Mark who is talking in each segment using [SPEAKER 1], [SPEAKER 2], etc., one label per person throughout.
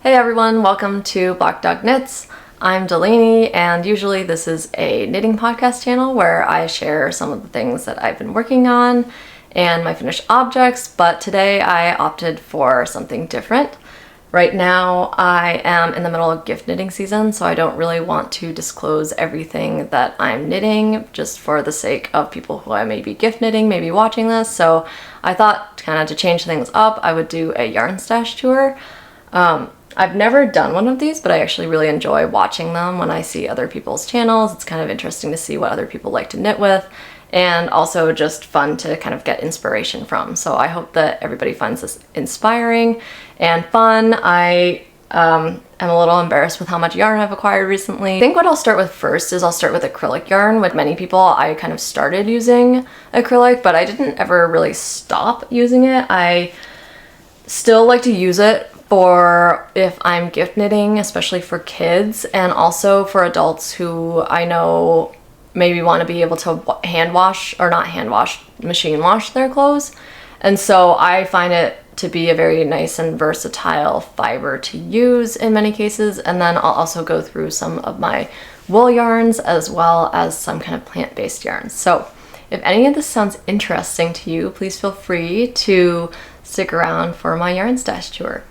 [SPEAKER 1] Hey everyone, welcome to Black Dog Knits. I'm Delaney, and usually this is a knitting podcast channel where I share some of the things that I've been working on and my finished objects, but today I opted for something different. Right now I am in the middle of gift knitting season, so I don't really want to disclose everything that I'm knitting just for the sake of people who I may be gift knitting, maybe watching this. So I thought kind of to change things up, I would do a yarn stash tour. I've never done one of these, but I actually really enjoy watching them when I see other people's channels. It's kind of interesting to see what other people like to knit with, and also just fun to kind of get inspiration from. So I hope that everybody finds this inspiring and fun. I am a little embarrassed with how much yarn I've acquired recently. I think what I'll start with first is I'll start with acrylic yarn. With many people, I kind of started using acrylic, but I didn't ever really stop using it. I still like to use it for if I'm gift knitting, especially for kids, and also for adults who I know maybe want to be able to machine wash their clothes. And so I find it to be a very nice and versatile fiber to use in many cases. And then I'll also go through some of my wool yarns as well as some kind of plant-based yarns. So if any of this sounds interesting to you, please feel free to stick around for my yarn stash tour.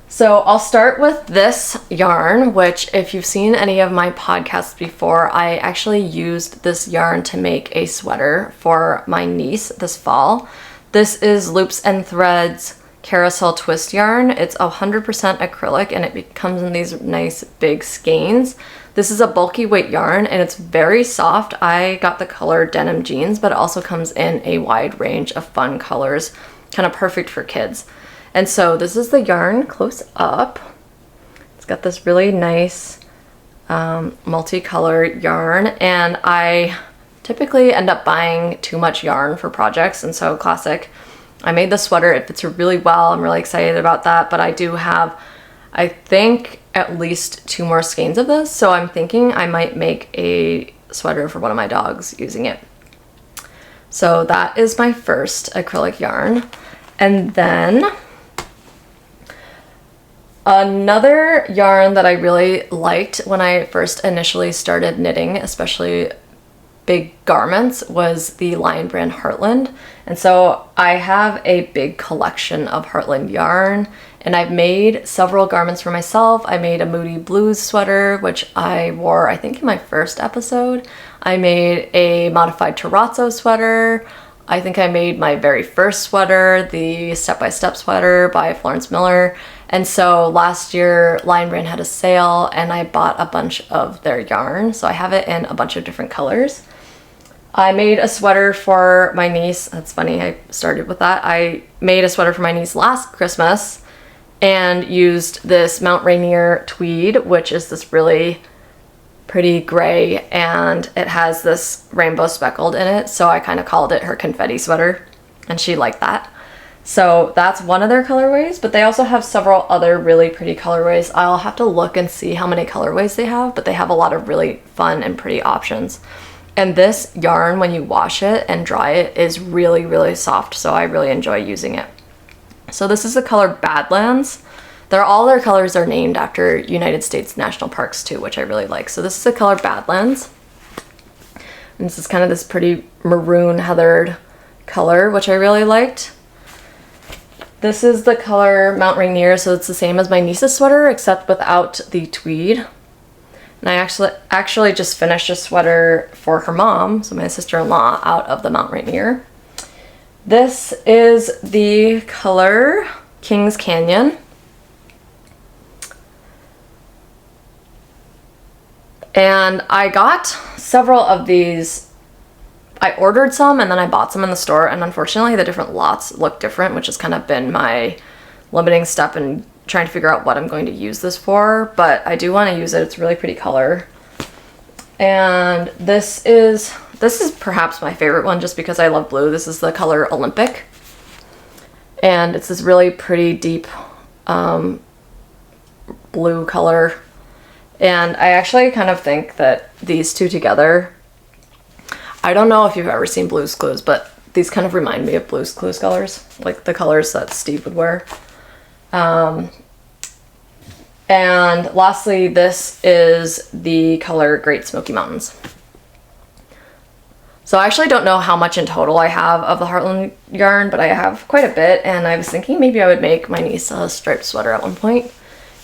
[SPEAKER 1] So I'll start with this yarn, which if you've seen any of my podcasts before, I actually used this yarn to make a sweater for my niece this fall. This is Loops and Threads Carousel Twist yarn. It's 100% acrylic and it comes in these nice big skeins. This is a bulky weight yarn and it's very soft. I got the color Denim Jeans, but it also comes in a wide range of fun colors, kind of perfect for kids. And so this is the yarn close up. It's got this really nice multicolor yarn, and I typically end up buying too much yarn for projects, and so classic. I made the sweater, it fits really well. I'm really excited about that, but I do have, I think, at least 2 more skeins of this, so I'm thinking I might make a sweater for one of my dogs using it. So that is my first acrylic yarn. And then another yarn that I really liked when I first initially started knitting, especially big garments, was the Lion Brand Heartland. And so I have a big collection of Heartland yarn, and I've made several garments for myself. I made a Moody Blues sweater, which I wore, I think, in my first episode. I made a modified terrazzo sweater. I think I made my very first sweater, the Step by Step sweater by Florence Miller. And so last year, Lion Brand had a sale and I bought a bunch of their yarn. So I have it in a bunch of different colors. I made a sweater for my niece. That's funny, I started with that. I made a sweater for my niece last Christmas and used this Mount Rainier tweed, which is this really pretty gray, and it has this rainbow speckled in it. So I kind of called it her confetti sweater, and she liked that. So that's one of their colorways, but they also have several other really pretty colorways. I'll have to look and see how many colorways they have, but they have a lot of really fun and pretty options. And this yarn, when you wash it and dry it, is really, really soft, so I really enjoy using it. So this is the color Badlands. All their colors are named after United States national parks too, which I really like. So this is the color Badlands. And this is kind of this pretty maroon heathered color, which I really liked. This is the color Mount Rainier, so it's the same as my niece's sweater, except without the tweed. And I actually just finished a sweater for her mom, so my sister-in-law, out of the Mount Rainier. This is the color Kings Canyon. And I got several of these. I ordered some and then I bought some in the store, and unfortunately the different lots look different, which has kind of been my limiting step in trying to figure out what I'm going to use this for, but I do want to use it. It's a really pretty color. And this is perhaps my favorite one just because I love blue. This is the color Olympic. And it's this really pretty deep blue color. And I actually kind of think that these two together, I don't know if you've ever seen Blue's Clues, but these kind of remind me of Blue's Clues colors, like the colors that Steve would wear. And lastly, this is the color Great Smoky Mountains. So I actually don't know how much in total I have of the Heartland yarn, but I have quite a bit, and I was thinking maybe I would make my niece a striped sweater at one point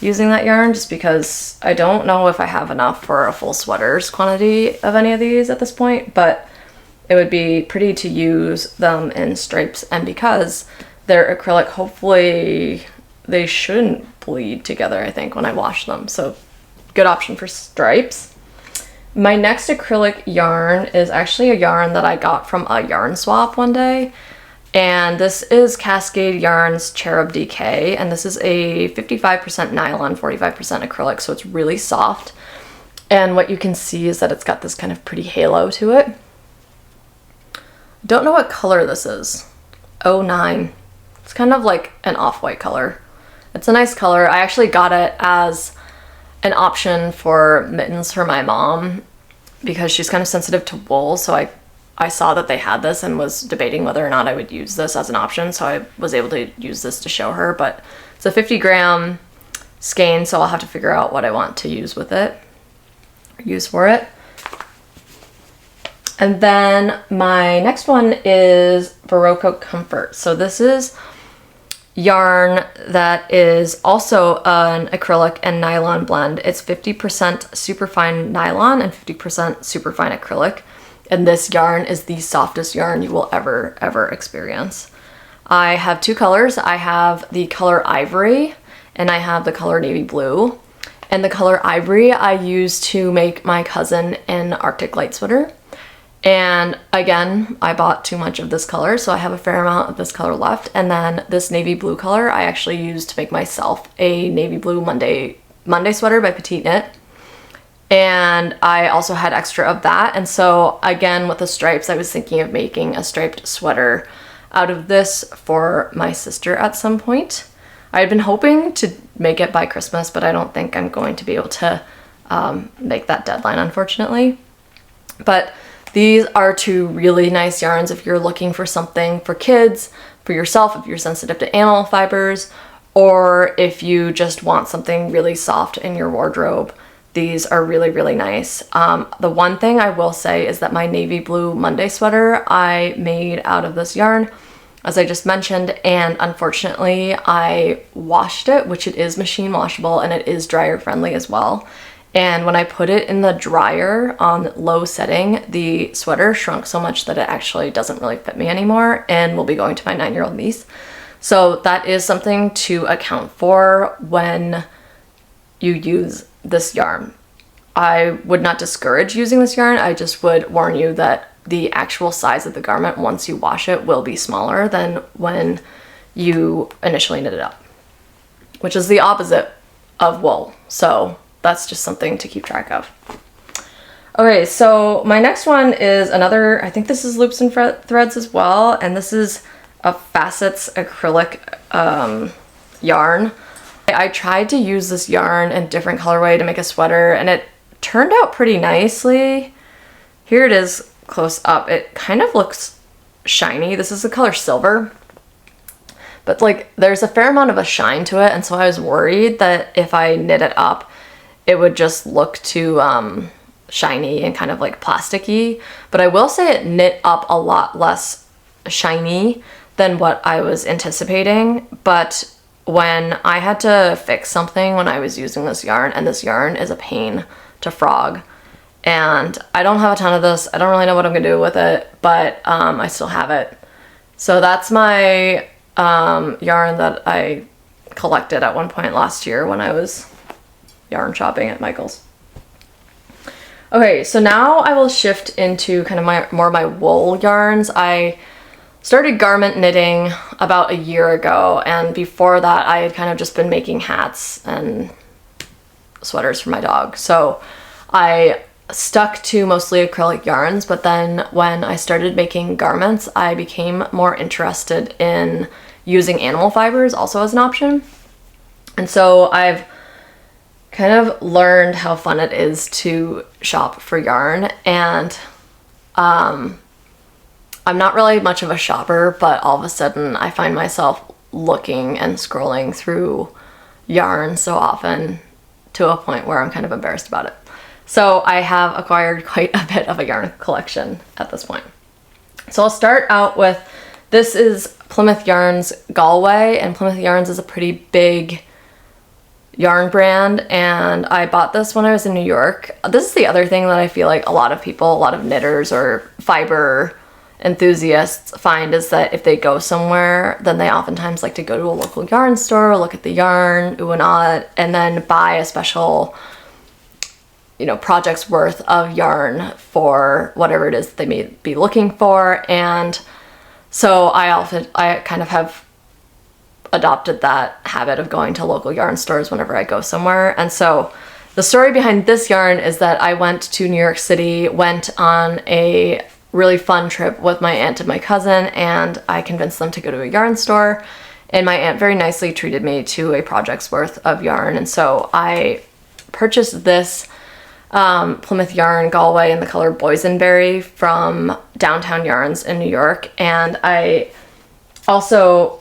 [SPEAKER 1] using that yarn, just because I don't know if I have enough for a full sweater's quantity of any of these at this point, but it would be pretty to use them in stripes, and because they're acrylic, hopefully they shouldn't bleed together, I think, when I wash them. So good option for stripes. My next acrylic yarn is actually a yarn that I got from a yarn swap one day. And this is Cascade Yarns Cherub DK. And this is a 55% nylon, 45% acrylic. So it's really soft. And what you can see is that it's got this kind of pretty halo to it. Don't know what color this is. 09. It's kind of like an off-white color. It's a nice color. I actually got it as an option for mittens for my mom because she's kind of sensitive to wool, so I saw that they had this and was debating whether or not I would use this as an option, so I was able to use this to show her. But it's a 50-gram skein, so I'll have to figure out what I want to use with it, use for it. And then my next one is Barocco Comfort. So this is yarn that is also an acrylic and nylon blend. It's 50% superfine nylon and 50% superfine acrylic. And this yarn is the softest yarn you will ever experience. I have two colors. I have the color Ivory and I have the color Navy Blue. And the color Ivory I use to make my cousin an Arctic light sweater. And again, I bought too much of this color, so I have a fair amount of this color left. And then this navy blue color I actually used to make myself a navy blue Monday sweater by Petite Knit. And I also had extra of that. And so again, with the stripes, I was thinking of making a striped sweater out of this for my sister at some point. I had been hoping to make it by Christmas, but I don't think I'm going to be able to make that deadline, unfortunately. But these are two really nice yarns if you're looking for something for kids, for yourself, if you're sensitive to animal fibers, or if you just want something really soft in your wardrobe. These are really nice. The one thing I will say is that my navy blue Monday sweater I made out of this yarn, as I just mentioned, and unfortunately I washed it, which it is machine washable and it is dryer friendly as well. And when I put it in the dryer on low setting, the sweater shrunk so much that it actually doesn't really fit me anymore and will be going to my 9-year-old niece. So that is something to account for when you use this yarn. I would not discourage using this yarn. I just would warn you that the actual size of the garment once you wash it will be smaller than when you initially knit it up, which is the opposite of wool. So that's just something to keep track of. Okay, so my next one is another, I think this is loops and threads as well, and this is a Facets acrylic yarn. I tried to use this yarn in different colorway to make a sweater, and it turned out pretty nicely. Here it is close up. It kind of looks shiny. This is the color Silver, but like there's a fair amount of a shine to it, and so I was worried that if I knit it up, it would just look too shiny and kind of like plasticky. But I will say it knit up a lot less shiny than what I was anticipating. But when I had to fix something when I was using this yarn, and this yarn is a pain to frog, and I don't have a ton of this. I don't really know what I'm gonna do with it, but I still have it. So that's my yarn that I collected at one point last year when I was yarn shopping at Michael's. Okay, so now I will shift into kind of more of my wool yarns. I started garment knitting about a year ago, and before that I had kind of just been making hats and sweaters for my dog. So I stuck to mostly acrylic yarns, but then when I started making garments, I became more interested in using animal fibers also as an option. And so I've kind of learned how fun it is to shop for yarn, and I'm not really much of a shopper, but all of a sudden I find myself looking and scrolling through yarn so often, to a point where I'm kind of embarrassed about it. So I have acquired quite a bit of a yarn collection at this point. So I'll start out with, this is Plymouth Yarns Galway, and Plymouth Yarns is a pretty big yarn brand, and I bought this when I was in New York. This is the other thing that I feel like a lot of people, a lot of knitters or fiber enthusiasts find, is that if they go somewhere, then they oftentimes like to go to a local yarn store, look at the yarn, ooh and ah, and then buy a special, you know, project's worth of yarn for whatever it is they may be looking for. And so I kind of have adopted that habit of going to local yarn stores whenever I go somewhere. And so the story behind this yarn is that I went to New York City, went on a really fun trip with my aunt and my cousin, and I convinced them to go to a yarn store, and my aunt very nicely treated me to a project's worth of yarn. And so I purchased this Plymouth Yarn Galway in the color Boysenberry from Downtown Yarns in New York, and I also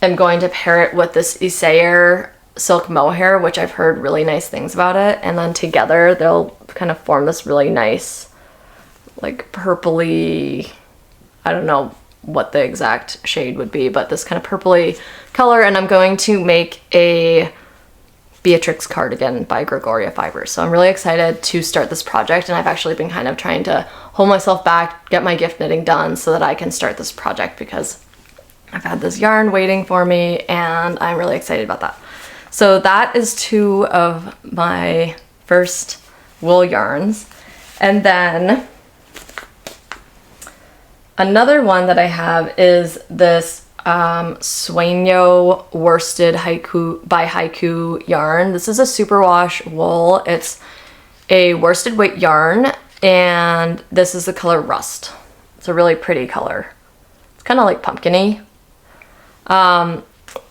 [SPEAKER 1] am going to pair it with this Isayer silk mohair, which I've heard really nice things about it, and then together they'll kind of form this really nice, like purpley, I don't know what the exact shade would be, but this kind of purpley color. And I'm going to make a Beatrix cardigan by Gregoria Fibers. So I'm really excited to start this project, and I've actually been kind of trying to hold myself back, get my gift knitting done so that I can start this project, because I've had this yarn waiting for me and I'm really excited about that. So that is 2 of my first wool yarns. And then another one that I have is this Sueño worsted haiku by Haiku yarn. This is a superwash wool. It's a worsted weight yarn, and this is the color Rust. It's a really pretty color. It's kind of like pumpkin-y.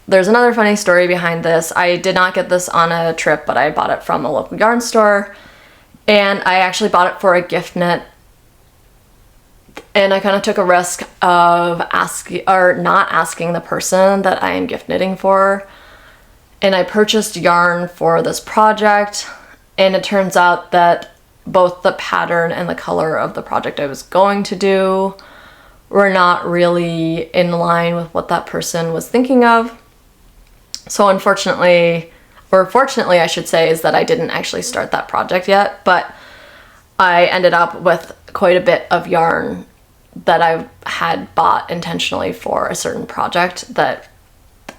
[SPEAKER 1] There's another funny story behind this. I did not get this on a trip, but I bought it from a local yarn store, and I actually bought it for a gift knit. And I kind of took a risk of not asking the person that I am gift knitting for. And I purchased yarn for this project, and it turns out that both the pattern and the color of the project I was going to do were not really in line with what that person was thinking of. So unfortunately, or fortunately I should say, is that I didn't actually start that project yet, but I ended up with quite a bit of yarn that I had bought intentionally for a certain project that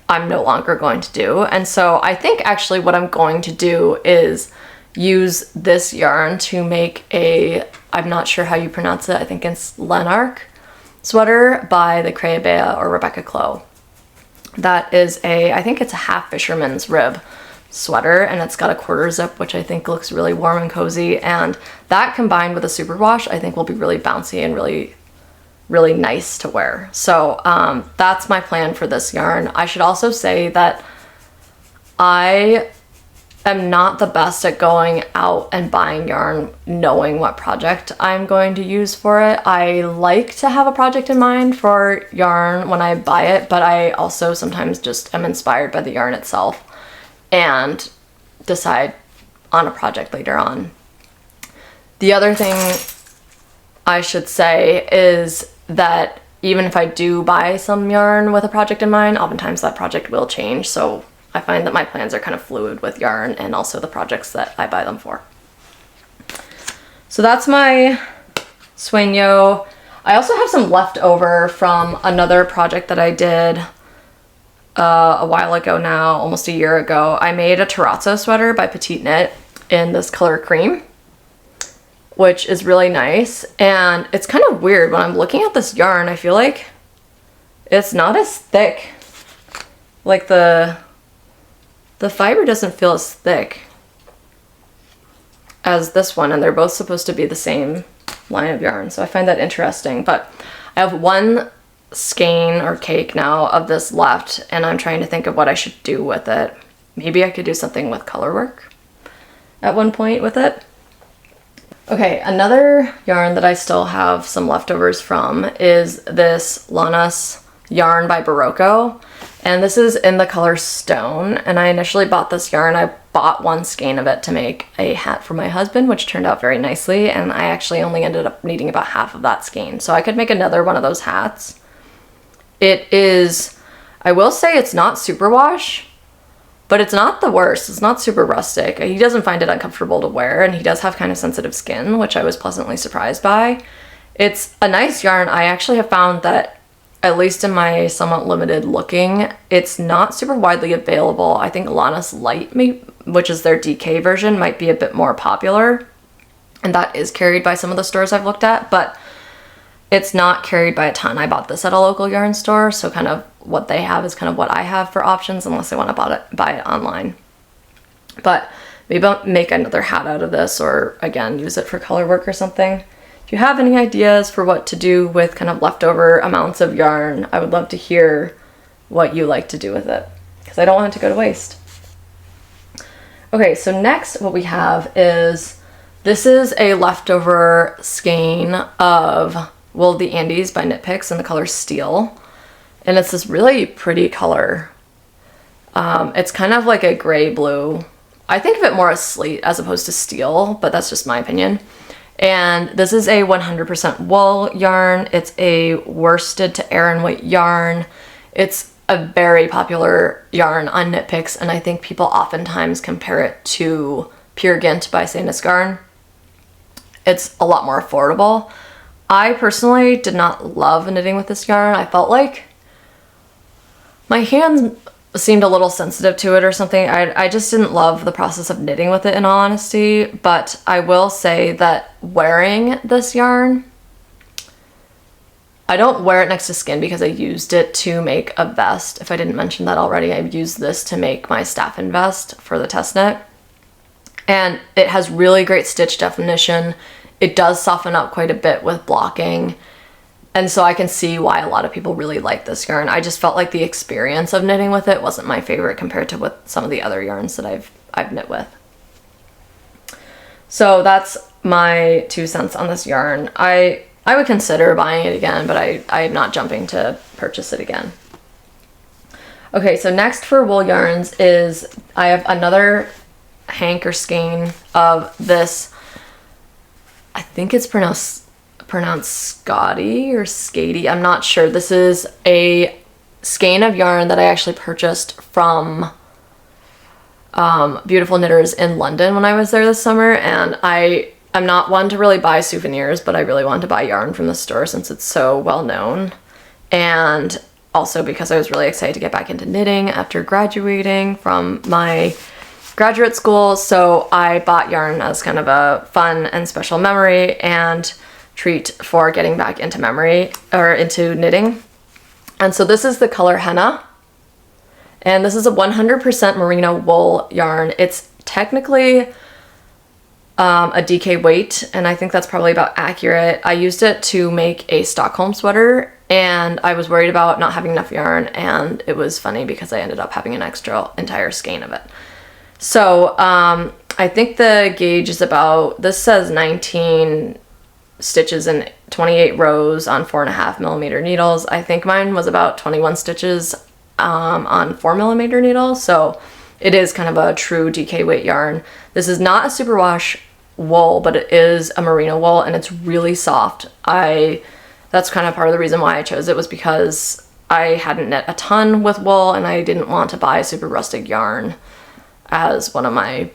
[SPEAKER 1] I'm no longer going to do. And so I think actually what I'm going to do is use this yarn to make a, I'm not sure how you pronounce it, I think it's Lanark sweater by the Creabea or Rebecca Clow. That is I think it's a half fisherman's rib sweater, and it's got a quarter zip, which I think looks really warm and cozy, and that combined with a superwash I think will be really bouncy and really nice to wear. So that's my plan for this yarn. I should also say that I am not the best at going out and buying yarn knowing what project I'm going to use for it. I like to have a project in mind for yarn when I buy it, but I also sometimes just am inspired by the yarn itself and decide on a project later on. The other thing I should say is that even if I do buy some yarn with a project in mind, oftentimes that project will change. So I find that my plans are kind of fluid with yarn and also the projects that I buy them for. So that's my Sueño. I also have some leftover from another project that I did a while ago now, almost a year ago. I made a terrazzo sweater by Petite Knit in this color cream, which is really nice. And it's kind of weird when I'm looking at this yarn, I feel like it's not as thick. Like the fiber doesn't feel as thick as this one, and they're both supposed to be the same line of yarn. So I find that interesting, but I have one skein or cake now of this left, and I'm trying to think of what I should do with it. Maybe I could do something with color work at one point with it. Okay, another yarn that I still have some leftovers from is this Lanas yarn by Barocco, and this is in the color Stone. And I initially bought this yarn, I bought one skein of it to make a hat for my husband, which turned out very nicely, and I actually only ended up needing about half of that skein. So I could make another one of those hats. It is, I will say it's not superwash, but it's not the worst. It's not super rustic. He doesn't find it uncomfortable to wear, and he does have kind of sensitive skin, which I was pleasantly surprised by. It's a nice yarn. I actually have found that, at least in my somewhat limited looking, it's not super widely available. I think Lannis Light, which is their DK version, might be a bit more popular, and that is carried by some of the stores I've looked at, but it's not carried by a ton. I bought this at a local yarn store, so kind of what they have is kind of what I have for options, unless I want to buy it online. But maybe I'll make another hat out of this, or again, use it for color work or something. If you have any ideas for what to do with kind of leftover amounts of yarn, I would love to hear what you like to do with it, because I don't want it to go to waste. Okay, so next what we have is, this is a leftover skein of Wool of the Andes by Knit Picks in the color Steel. And it's this really pretty color. It's kind of like a gray blue. I think of it more as slate as opposed to steel, but that's just my opinion. And this is a 100% wool yarn. It's a worsted to Aran weight yarn. It's a very popular yarn on Knit Picks, and I think people oftentimes compare it to Peer Gynt by St. Isgarn. It's a lot more affordable. I personally did not love knitting with this yarn. I felt like my hands seemed a little sensitive to it or something. I just didn't love the process of knitting with it, in all honesty. But I will say that wearing this yarn, I don't wear it next to skin because I used it to make a vest. If I didn't mention that already, I used this to make my Staffin vest for the test knit. And it has really great stitch definition. It does soften up quite a bit with blocking. And so I can see why a lot of people really like this yarn. I just felt like the experience of knitting with it wasn't my favorite compared to with some of the other yarns that I've knit with. So that's my 2 cents on this yarn. I would consider buying it again, but I'm not jumping to purchase it again. Okay, so next for wool yarns is, I have another hank or skein of this, I think it's pronounced Scotty or Skady, I'm not sure. This is a skein of yarn that I actually purchased from Beautiful Knitters in London when I was there this summer, and I'm not one to really buy souvenirs, but I really wanted to buy yarn from the store since it's so well known, and also because I was really excited to get back into knitting after graduating from my graduate school. So I bought yarn as kind of a fun and special memory and treat for getting back into into knitting. And so this is the color Henna, and this is a 100% merino wool yarn. It's technically a DK weight, and I think that's probably about accurate. I used it to make a Stockholm sweater, and I was worried about not having enough yarn, and it was funny because I ended up having an extra entire skein of it. So I think the gauge is about, this says 19 stitches and 28 rows on 4.5mm needles. I think mine was about 21 stitches on 4mm needles, so it is kind of a true DK weight yarn. This is not a superwash wool, but it is a merino wool, and it's really soft. That's kind of part of the reason why I chose it, was because I hadn't knit a ton with wool, and I didn't want to buy a super rustic yarn as one of my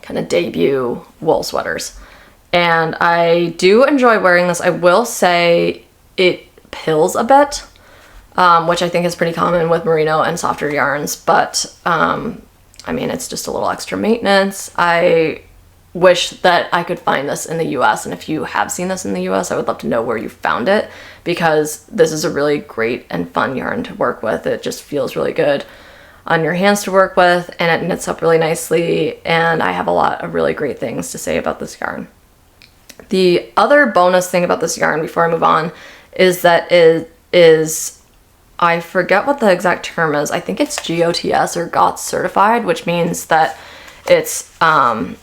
[SPEAKER 1] kind of debut wool sweaters. And I do enjoy wearing this. I will say it pills a bit, which I think is pretty common with merino and softer yarns, but I mean, it's just a little extra maintenance. I wish that I could find this in the US, and if you have seen this in the US, I would love to know where you found it, because this is a really great and fun yarn to work with. It just feels really good on your hands to work with, and it knits up really nicely, and I have a lot of really great things to say about this yarn. The other bonus thing about this yarn before I move on is that it is, I forget what the exact term is, I think it's GOTS or GOTS certified, which means that it's kind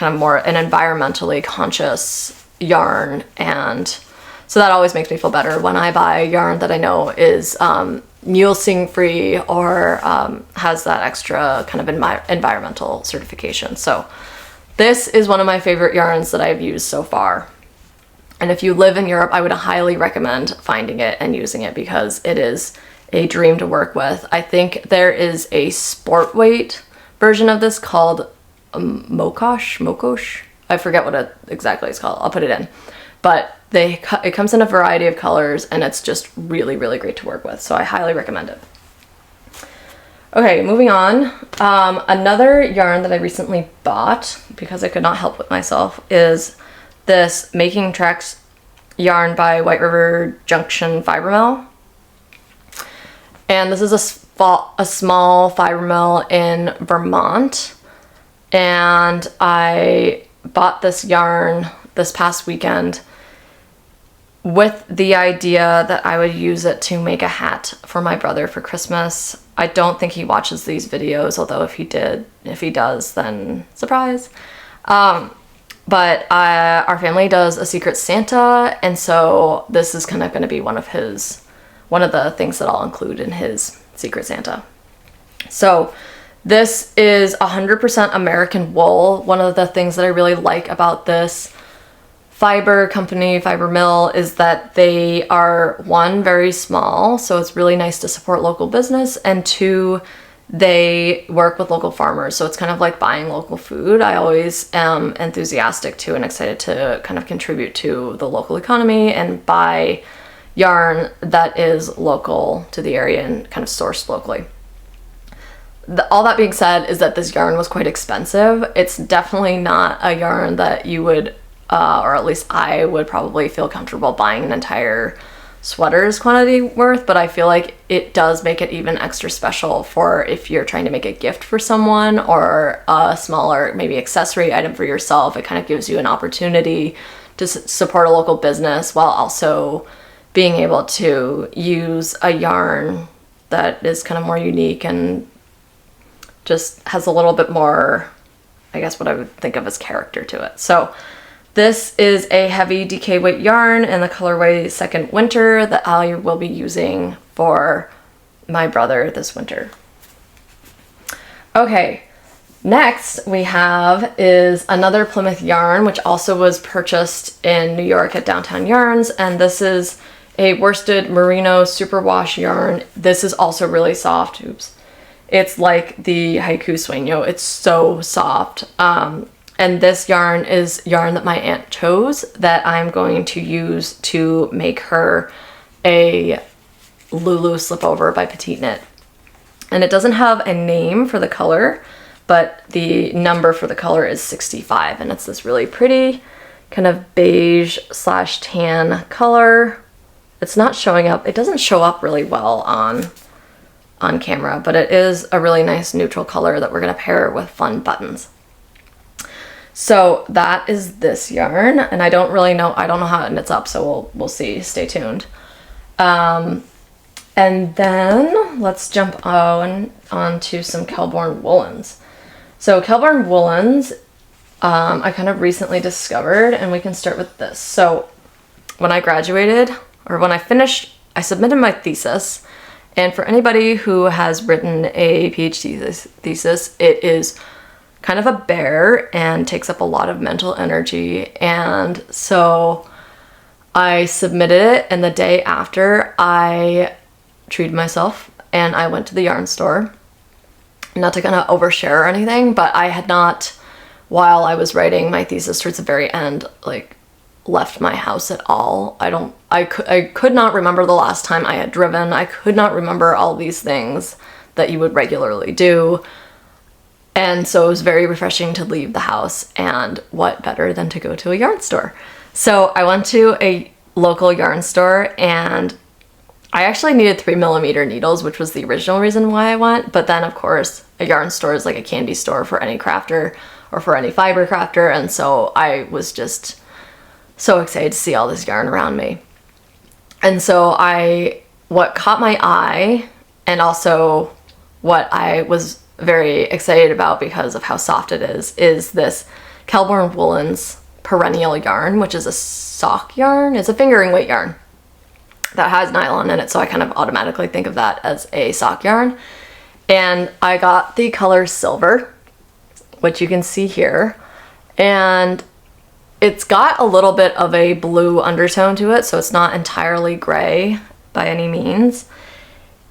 [SPEAKER 1] of more an environmentally conscious yarn, and so that always makes me feel better when I buy yarn that I know is mulesing free or has that extra kind of environmental certification. So this is one of my favorite yarns that I've used so far. And if you live in Europe, I would highly recommend finding it and using it because it is a dream to work with. I think there is a sport weight version of this called Mokosh. I forget what it exactly is called. I'll put it in. But it comes in a variety of colors and it's just really, really great to work with. So I highly recommend it. Okay, moving on. Another yarn that I recently bought because I could not help with myself is this Making Tracks yarn by White River Junction Fiber Mill. And this is a small fiber mill in Vermont. And I bought this yarn this past weekend with the idea that I would use it to make a hat for my brother for Christmas. I don't think he watches these videos, although if he does, then surprise. But our family does a Secret Santa, and so this is kind of going to be one of the things that I'll include in his Secret Santa. So this is 100% American wool. One of the things that I really like about this fiber mill, is that they are, one, very small, so it's really nice to support local business, and two, they work with local farmers, so it's kind of like buying local food. I always am enthusiastic to and excited to kind of contribute to the local economy and buy yarn that is local to the area and kind of sourced locally. All that being said is that this yarn was quite expensive. It's definitely not a yarn that you would, or at least I would probably feel comfortable buying an entire sweater's quantity worth, but I feel like it does make it even extra special for if you're trying to make a gift for someone or a smaller maybe accessory item for yourself. It kind of gives you an opportunity to support a local business while also being able to use a yarn that is kind of more unique and just has a little bit more, I guess, what I would think of as character to it. So this is a heavy DK weight yarn in the colorway Second Winter that I will be using for my brother this winter. Okay, next we have is another Plymouth yarn, which also was purchased in New York at Downtown Yarns, and this is a worsted merino superwash yarn. This is also really soft. Oops. It's like the Haiku Sueño. It's so soft. And this yarn is yarn that my aunt chose that I'm going to use to make her a Lulu Slipover by Petite Knit. And it doesn't have a name for the color, but the number for the color is 65. And it's this really pretty kind of beige / tan color. It's not showing up. It doesn't show up really well on camera, but it is a really nice neutral color that we're going to pair with fun buttons. So that is this yarn, and I don't know how it knits up, so we'll see. Stay tuned. And then let's jump onto some Kelbourne woolens. So Kelbourne woolens, I kind of recently discovered, and we can start with this. So when I graduated, or when I finished, I submitted my thesis, and for anybody who has written a PhD thesis, it is kind of a bear and takes up a lot of mental energy. And so I submitted it, and the day after I treated myself and I went to the yarn store. Not to kind of overshare or anything, but I had not, while I was writing my thesis towards the very end, like left my house at all. I could not remember the last time I had driven. I could not remember all these things that you would regularly do. And so it was very refreshing to leave the house, and what better than to go to a yarn store. So I went to a local yarn store, and I actually needed 3mm needles, which was the original reason why I went. But then of course a yarn store is like a candy store for any crafter or for any fiber crafter. And so I was just so excited to see all this yarn around me. And so what caught my eye, and also what I was very excited about because of how soft it is this Kelbourne Woolens Perennial yarn, which is a sock yarn. It's a fingering weight yarn. that has nylon in it, so I kind of automatically think of that as a sock yarn. And I got the color silver, which you can see here, and it's got a little bit of a blue undertone to it, so it's not entirely gray by any means.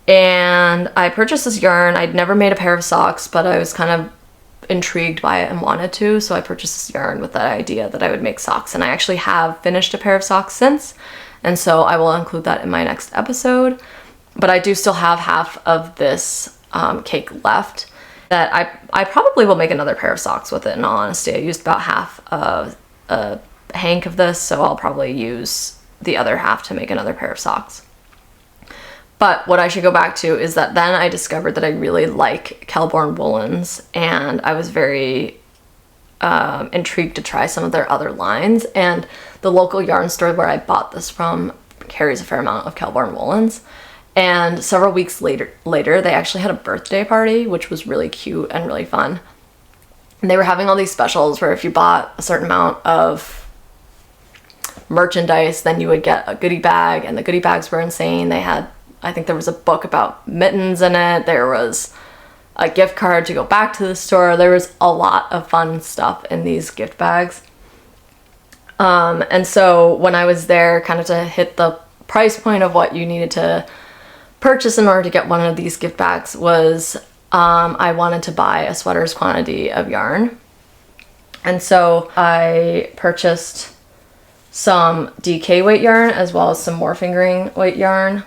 [SPEAKER 1] And I purchased this yarn. I'd never made a pair of socks, but I was kind of intrigued by it and wanted to, so I purchased this yarn with that idea that I would make socks, and I actually have finished a pair of socks since, and so I will include that in my next episode. But I do still have half of this cake left that I probably will make another pair of socks with it, in all honesty. I used about half of a hank of this, so I'll probably use the other half to make another pair of socks. But what I should go back to is that then I discovered that I really like Kelbourne woolens, and I was very intrigued to try some of their other lines. And the local yarn store where I bought this from carries a fair amount of Kelbourne woolens. And several weeks later, they actually had a birthday party, which was really cute and really fun. And they were having all these specials where if you bought a certain amount of merchandise, then you would get a goodie bag, and the goodie bags were insane. They had, I think there was a book about mittens in it. There was a gift card to go back to the store. There was a lot of fun stuff in these gift bags. And so when I was there, kind of to hit the price point of what you needed to purchase in order to get one of these gift bags, was I wanted to buy a sweater's quantity of yarn. And so I purchased some DK weight yarn as well as some more fingering weight yarn.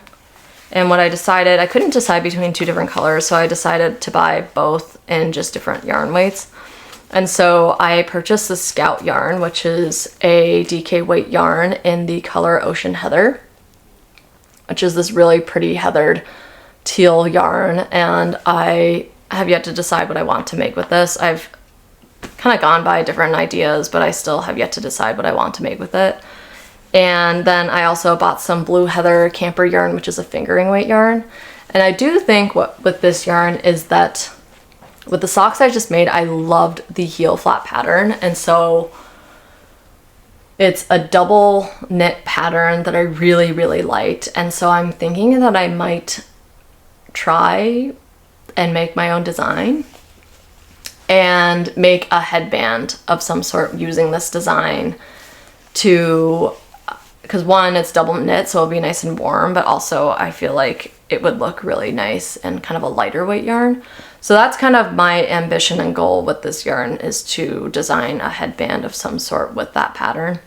[SPEAKER 1] And what I decided, I couldn't decide between two different colors, so I decided to buy both in just different yarn weights. And so I purchased the Scout yarn, which is a DK weight yarn in the color Ocean Heather, which is this really pretty heathered teal yarn. And I have yet to decide what I want to make with this. I've kind of gone by different ideas, but I still have yet to decide what I want to make with it. And then I also bought some Blue Heather Camper yarn, which is a fingering weight yarn. And I do think what with this yarn is that with the socks I just made, I loved the heel flat pattern. And so it's a double knit pattern that I really, really liked. And so I'm thinking that I might try and make my own design and make a headband of some sort using this design to, because one, it's double knit, so it'll be nice and warm, but also I feel like it would look really nice and kind of a lighter weight yarn. So that's kind of my ambition and goal with this yarn, is to design a headband of some sort with that pattern,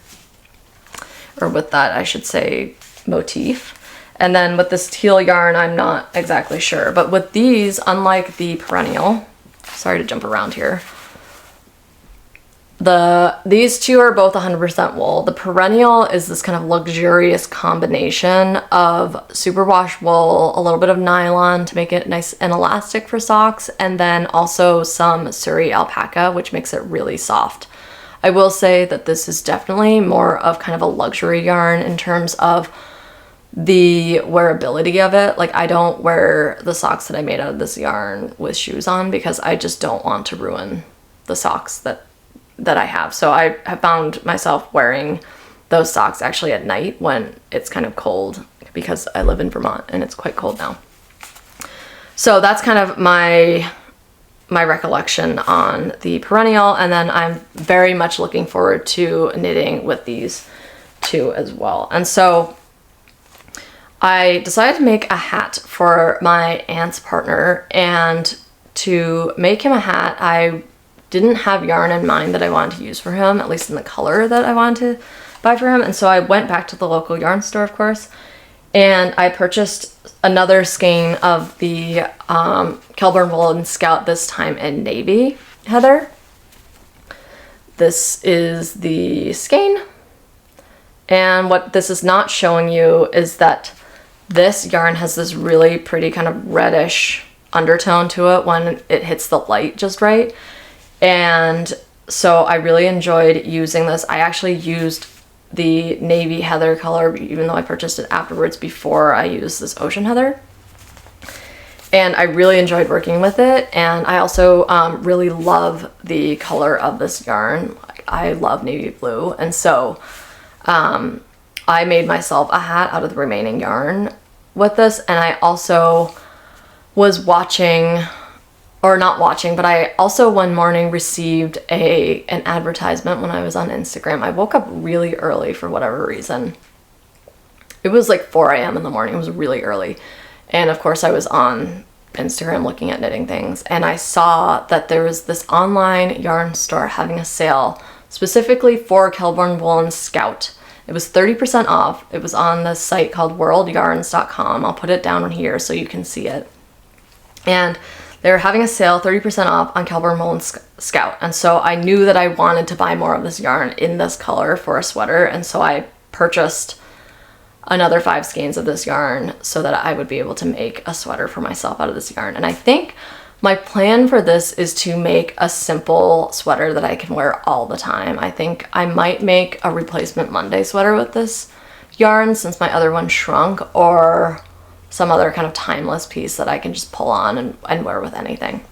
[SPEAKER 1] or with that, I should say, motif. And then with this teal yarn, I'm not exactly sure, but with these, unlike the Perennial, sorry to jump around here, these two are both 100% wool. The Perennial is this kind of luxurious combination of superwash wool, a little bit of nylon to make it nice and elastic for socks, and then also some Surrey alpaca, which makes it really soft. I will say that this is definitely more of kind of a luxury yarn in terms of the wearability of it. Like, I don't wear the socks that I made out of this yarn with shoes on because I just don't want to ruin the socks that I have. So I have found myself wearing those socks actually at night when it's kind of cold, because I live in Vermont and it's quite cold now. So that's kind of my recollection on the Perennial, and then I'm very much looking forward to knitting with these two as well. And so I decided to make a hat for my aunt's partner, and to make him a hat, I didn't have yarn in mind that I wanted to use for him, at least in the color that I wanted to buy for him. And so I went back to the local yarn store, of course, and I purchased another skein of the Kelbourne Wool Scout, this time in Navy Heather. This is the skein, and what this is not showing you is that this yarn has this really pretty kind of reddish undertone to it when it hits the light just right. And so I really enjoyed using this. I actually used the Navy Heather color, even though I purchased it afterwards, before I used this Ocean Heather. And I really enjoyed working with it. And I also really love the color of this yarn. I love navy blue. And so I made myself a hat out of the remaining yarn with this, and I also was watching, or not watching, but I also one morning received an advertisement when I was on Instagram. I woke up really early for whatever reason. It was like 4 a.m. in the morning. It was really early. And of course I was on Instagram looking at knitting things, and I saw that there was this online yarn store having a sale specifically for Kelbourne Wool and Scout. It was 30% off. It was on the site called worldyarns.com. I'll put it down here so you can see it. And they were having a sale, 30% off on Kelbourne Wool and Scout. And so I knew that I wanted to buy more of this yarn in this color for a sweater. And so I purchased another 5 skeins of this yarn so that I would be able to make a sweater for myself out of this yarn. And I think my plan for this is to make a simple sweater that I can wear all the time. I think I might make a replacement Monday sweater with this yarn since my other one shrunk, or some other kind of timeless piece that I can just pull on and wear with anything.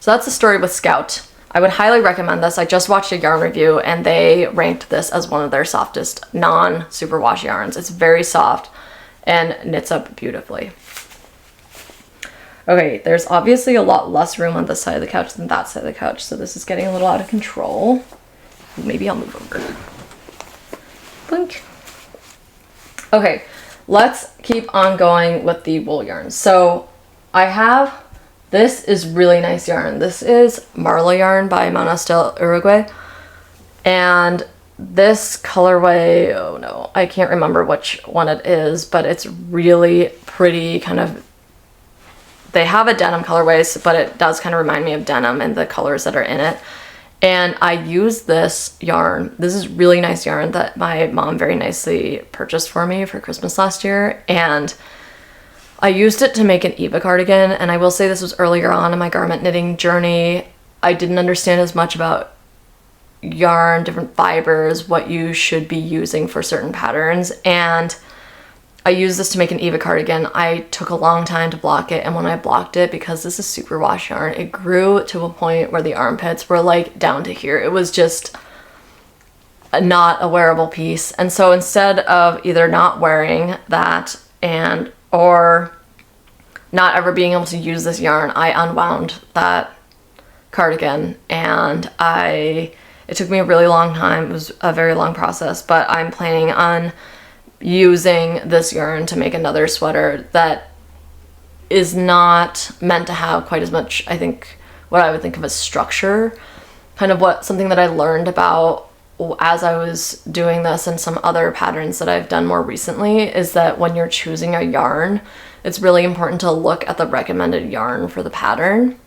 [SPEAKER 1] So that's the story with Scout. I would highly recommend this. I just watched a yarn review and they ranked this as one of their softest non-superwash yarns. It's very soft and knits up beautifully. Okay, there's obviously a lot less room on this side of the couch than that side of the couch, so this is getting a little out of control. Maybe I'll move over. Blink. Okay, let's keep on going with the wool yarns. So this is really nice yarn. This is Marla yarn by Manos del Uruguay. And this colorway, oh no, I can't remember which one it is, but it's really pretty kind of, they have a denim colorway, but it does kind of remind me of denim and the colors that are in it. And I use this yarn. This is really nice yarn that my mom very nicely purchased for me for Christmas last year. And I used it to make an Eva cardigan. And I will say this was earlier on in my garment knitting journey. I didn't understand as much about yarn, different fibers, what you should be using for certain patterns. And I used this to make an Eva cardigan. I took a long time to block it, and when I blocked it, because this is superwash yarn, it grew to a point where the armpits were like down to here. It was just not a wearable piece. And so instead of either not wearing that or not ever being able to use this yarn, I unwound that cardigan, and it took me a really long time. It was a very long process, but I'm planning on using this yarn to make another sweater that is not meant to have quite as much, I think, what I would think of as structure. Kind of something that I learned about as I was doing this and some other patterns that I've done more recently is that when you're choosing a yarn, it's really important to look at the recommended yarn for the pattern.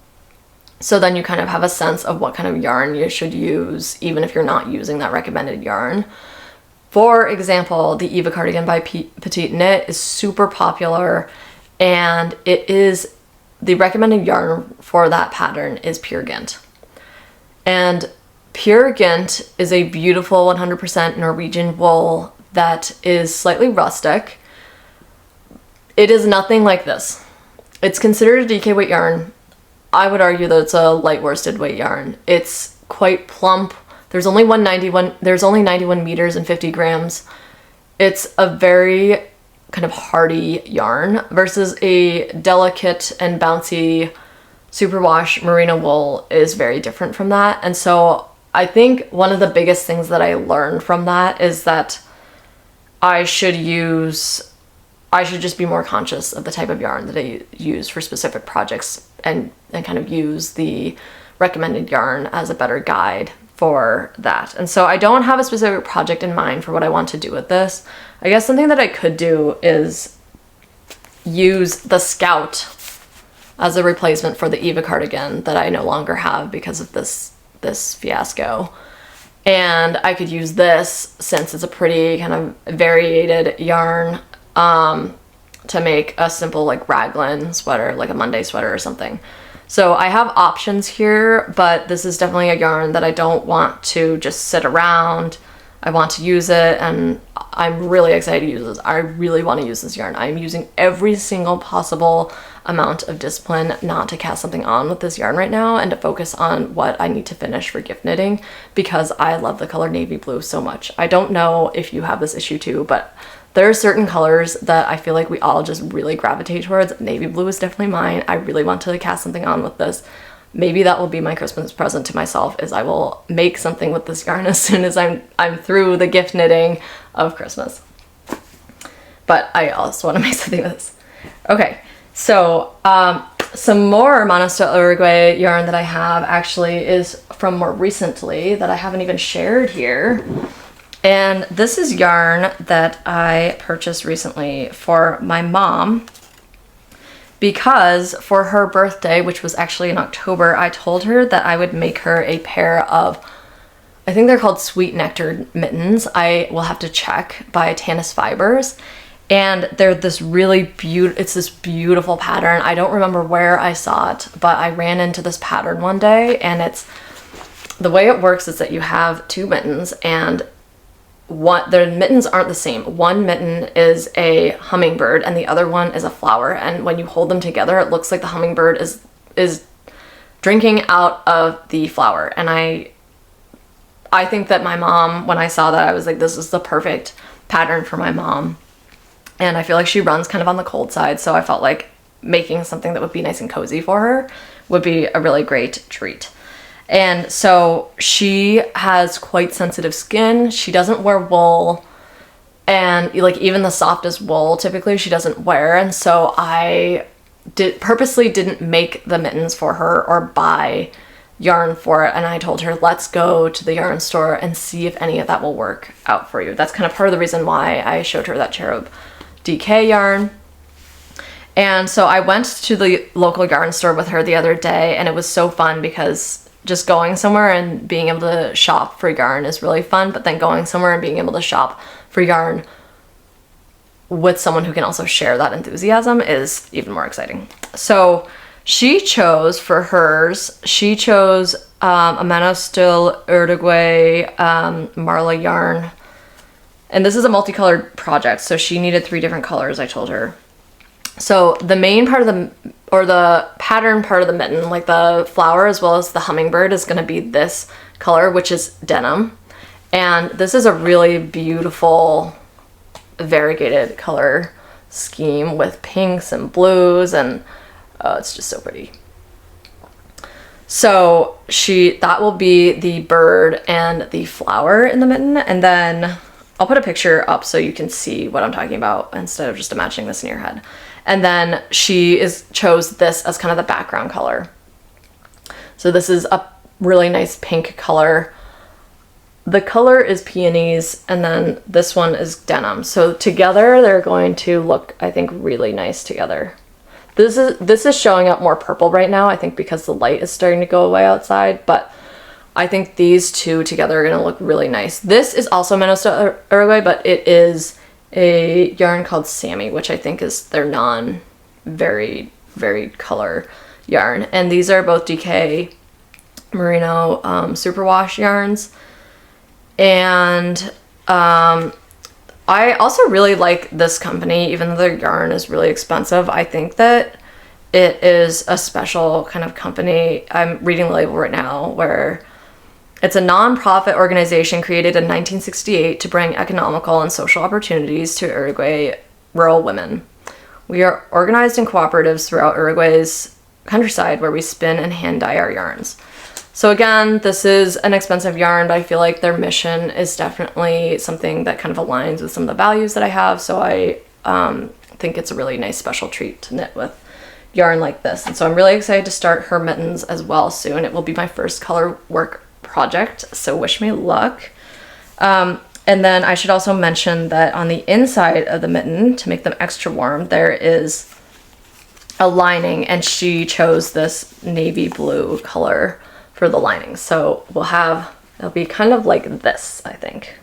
[SPEAKER 1] So then you kind of have a sense of what kind of yarn you should use, even if you're not using that recommended yarn. For example, the Eva cardigan by Petite Knit is super popular, and the recommended yarn for that pattern is Pure Gynt. And Pure Gynt is a beautiful 100% Norwegian wool that is slightly rustic. It is nothing like this. It's considered a DK weight yarn. I would argue that it's a light worsted weight yarn. It's quite plump. There's only 91 meters and 50 grams. It's a very kind of hardy yarn versus a delicate and bouncy superwash merino wool is very different from that. And so I think one of the biggest things that I learned from that is that I should just be more conscious of the type of yarn that I use for specific projects and kind of use the recommended yarn as a better guide for that. And so I don't have a specific project in mind for what I want to do with this. I guess something that I could do is use the Scout as a replacement for the Eva cardigan that I no longer have because of this fiasco. And I could use this, since it's a pretty kind of variated yarn, to make a simple like raglan sweater, like a Monday sweater or something. So I have options here, but this is definitely a yarn that I don't want to just sit around. I want to use it, and I'm really excited to use this. I really want to use this yarn. I'm using every single possible amount of discipline not to cast something on with this yarn right now and to focus on what I need to finish for gift knitting, because I love the color navy blue so much. I don't know if you have this issue too, but there are certain colors that I feel like we all just really gravitate towards. Navy blue is definitely mine. I really want to cast something on with this. Maybe that will be my Christmas present to myself, is I will make something with this yarn as soon as I'm through the gift knitting of Christmas. But I also want to make something with this. Okay, so some more Manos del Uruguay yarn that I have actually is from more recently that I haven't even shared here. And this is yarn that I purchased recently for my mom, because for her birthday, which was actually in October, I told her that I would make her a pair of, I think they're called Sweet Nectar mittens. I will have to check, by Tanis Fibers. And they're this really it's this beautiful pattern. I don't remember where I saw it, but I ran into this pattern one day, and the way it works is that you have two mittens, and the mittens aren't the same. One mitten is a hummingbird and the other one is a flower, and when you hold them together, it looks like the hummingbird is drinking out of the flower. And I think that my mom, when I saw that, I was like, this is the perfect pattern for my mom. And I feel like she runs kind of on the cold side, so I felt like making something that would be nice and cozy for her would be a really great treat. And so she has quite sensitive skin. She doesn't wear wool, and like even the softest wool typically she doesn't wear. And so I purposely didn't make the mittens for her or buy yarn for it. And I told her, let's go to the yarn store and see if any of that will work out for you. That's kind of part of the reason why I showed her that Cherub DK yarn. And so I went to the local yarn store with her the other day, and it was so fun because just going somewhere and being able to shop for yarn is really fun, but then going somewhere and being able to shop for yarn with someone who can also share that enthusiasm is even more exciting. So she chose for hers, a Manos del Uruguay Marla yarn. And this is a multicolored project, so she needed 3 different colors, I told her. So the main part of the pattern part of the mitten, like the flower as well as the hummingbird, is going to be this color, which is denim. And this is a really beautiful variegated color scheme with pinks and blues, and it's just so pretty. So that will be the bird and the flower in the mitten, and then I'll put a picture up so you can see what I'm talking about instead of just imagining this in your head. And then she chose this as kind of the background color. So this is a really nice pink color. The color is peonies, and then this one is denim. So together they're going to look, I think, really nice together. This is showing up more purple right now, I think because the light is starting to go away outside, but I think these two together are going to look really nice. This is also Manos del Uruguay, but it is a yarn called Sammy, which I think is their non-varied color yarn. And these are both DK Merino superwash yarns. And I also really like this company, even though their yarn is really expensive. I think that it is a special kind of company. I'm reading the label right now, where it's a non-profit organization created in 1968 to bring economical and social opportunities to Uruguay rural women. We are organized in cooperatives throughout Uruguay's countryside where we spin and hand dye our yarns. So again, this is an expensive yarn, but I feel like their mission is definitely something that kind of aligns with some of the values that I have. So I think it's a really nice special treat to knit with yarn like this. And so I'm really excited to start her mittens as well soon. It will be my first color work project, so wish me luck. And then I should also mention that on the inside of the mitten, to make them extra warm, there is a lining, and she chose this navy blue color for the lining. So it'll be kind of like this, I think,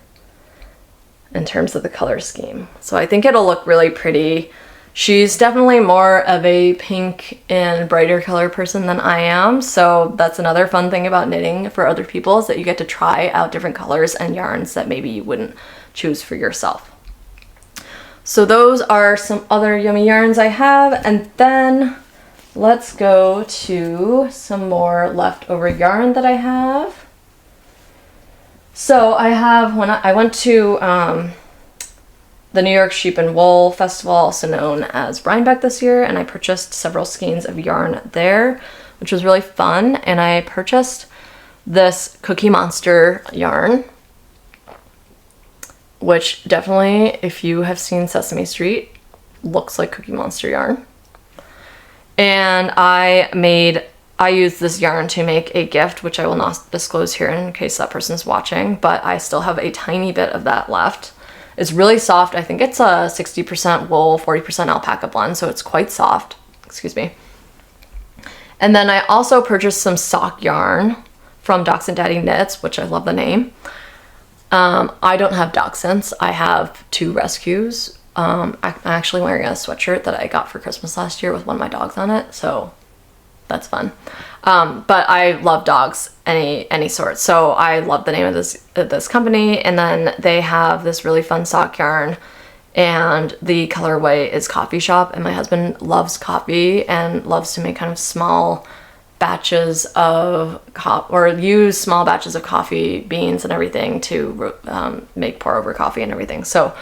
[SPEAKER 1] in terms of the color scheme. So I think it'll look really pretty She's definitely more of a pink and brighter color person than I am, so that's another fun thing about knitting for other people, is that you get to try out different colors and yarns that maybe you wouldn't choose for yourself. So those are some other yummy yarns I have, and then let's go to some more leftover yarn that I have. So I have, when I went to the New York Sheep and Wool Festival, also known as Rhinebeck, this year, and I purchased several skeins of yarn there, which was really fun. And I purchased this Cookie Monster yarn, which definitely, if you have seen Sesame Street, looks like Cookie Monster yarn. And I used this yarn to make a gift, which I will not disclose here in case that person's watching, but I still have a tiny bit of that left. It's really soft. I think it's a 60% wool, 40% alpaca blend, so it's quite soft. Excuse me. And then I also purchased some sock yarn from Dachshund Daddy Knits, which I love the name. I don't have dachshunds. I have 2 rescues. I'm actually wearing a sweatshirt that I got for Christmas last year with one of my dogs on it, so that's fun. But I love dogs, any sort. So I love the name of this company. And then they have this really fun sock yarn, and the colorway is Coffee Shop. And my husband loves coffee and loves to make kind of small batches of use small batches of coffee beans and everything to make pour over coffee and everything. So